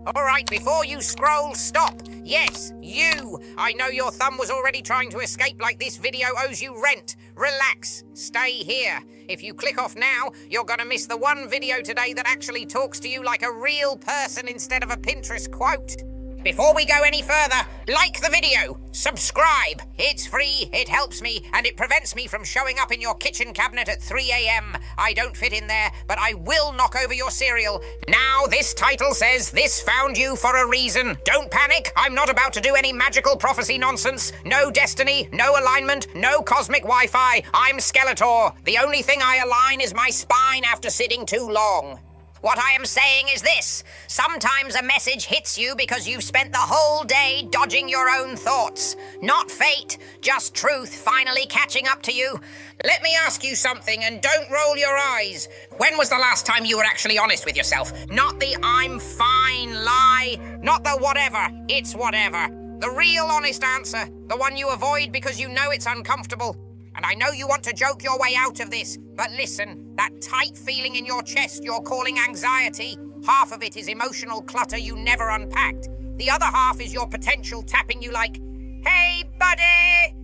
All right, before you scroll, stop. Yes, you. I know your thumb was already trying to escape like this video owes you rent. Relax. Stay here. If you click off now, you're gonna miss the one video today that actually talks to you like a real person instead of a Pinterest quote. Before we go any further, like the video, subscribe. It's free, it helps me, and it prevents me from showing up in your kitchen cabinet at 3 a.m. I don't fit in there, but I will knock over your cereal. Now, this title says this found you for a reason. Don't panic, I'm not about to do any magical prophecy nonsense. No destiny, no alignment, no cosmic Wi-Fi. I'm Skeletor. The only thing I align is my spine after sitting too long. What I am saying is this. Sometimes a message hits you because you've spent the whole day dodging your own thoughts. Not fate, just truth finally catching up to you. Let me ask you something and don't roll your eyes. When was the last time you were actually honest with yourself? Not the I'm fine lie, not the whatever, it's whatever. The real honest answer, the one you avoid because you know it's uncomfortable. And I know you want to joke your way out of this, but listen, that tight feeling in your chest you're calling anxiety, half of it is emotional clutter you never unpacked. The other half is your potential tapping you like, hey buddy,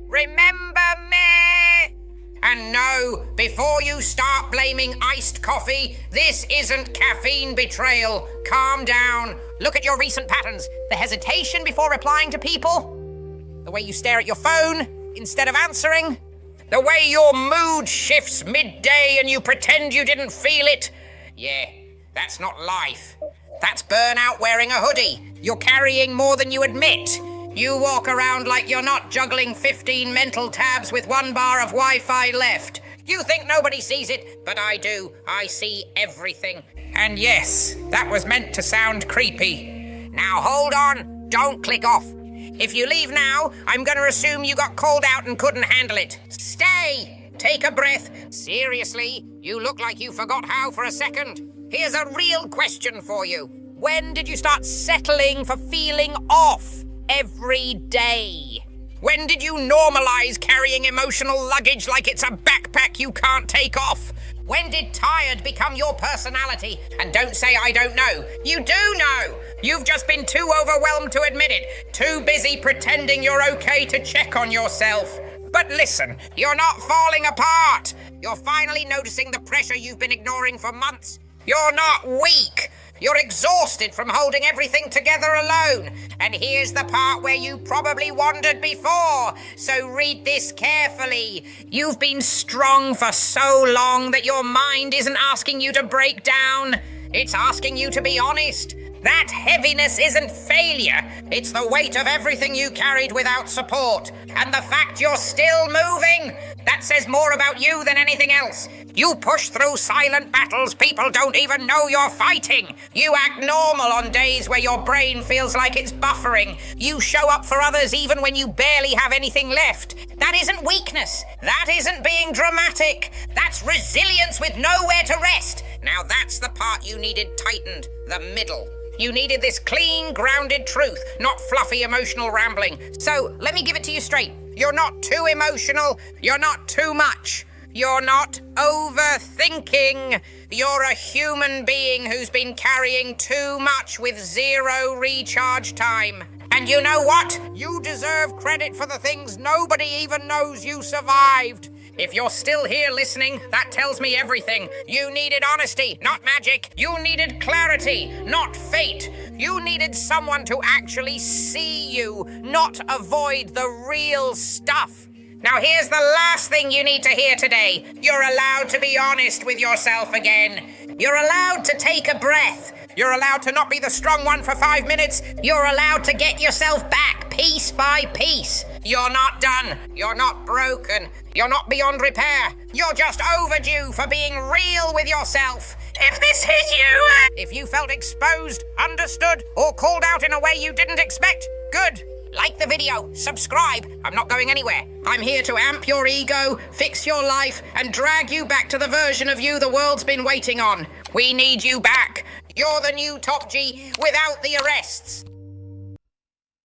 remember me? And no, before you start blaming iced coffee, this isn't caffeine betrayal. Calm down. Look at your recent patterns. The hesitation before replying to people. The way you stare at your phone instead of answering. The way your mood shifts midday and you pretend you didn't feel it. Yeah, that's not life. That's burnout wearing a hoodie. You're carrying more than you admit. You walk around like you're not juggling 15 mental tabs with 1 bar of Wi-Fi left. You think nobody sees it, but I do. I see everything. And yes, that was meant to sound creepy. Now hold on, don't click off. If you leave now, I'm gonna assume you got called out and couldn't handle it. Stay! Take a breath. Seriously, you look like you forgot how for a second. Here's a real question for you. When did you start settling for feeling off every day? When did you normalize carrying emotional luggage like it's a backpack you can't take off? When did tired become your personality? And don't say I don't know. You do know. You've just been too overwhelmed to admit it. Too busy pretending you're okay to check on yourself. But listen, you're not falling apart. You're finally noticing the pressure you've been ignoring for months. You're not weak. You're exhausted from holding everything together alone. And here's the part where you probably wondered before. So read this carefully. You've been strong for so long that your mind isn't asking you to break down. It's asking you to be honest. That heaviness isn't failure. It's the weight of everything you carried without support. And the fact you're still moving, that says more about you than anything else. You push through silent battles people don't even know you're fighting. You act normal on days where your brain feels like it's buffering. You show up for others even when you barely have anything left. That isn't weakness. That isn't being dramatic. That's resilience with nowhere to rest. Now that's the part you needed tightened, the middle. You needed this clean, grounded truth, not fluffy emotional rambling. So, let me give it to you straight. You're not too emotional. You're not too much. You're not overthinking. You're a human being who's been carrying too much with 0 recharge time. And you know what? You deserve credit for the things nobody even knows you survived. If you're still here listening, that tells me everything. You needed honesty, not magic. You needed clarity, not fate. You needed someone to actually see you, not avoid the real stuff. Now here's the last thing you need to hear today. You're allowed to be honest with yourself again. You're allowed to take a breath. You're allowed to not be the strong one for 5 minutes. You're allowed to get yourself back piece by piece. You're not done. You're not broken. You're not beyond repair. You're just overdue for being real with yourself. If this hit you, if you felt exposed, understood, or called out in a way you didn't expect, good. Like the video, subscribe. I'm not going anywhere. I'm here to amp your ego, fix your life, and drag you back to the version of you the world's been waiting on. We need you back. You're the new Top G without the arrests.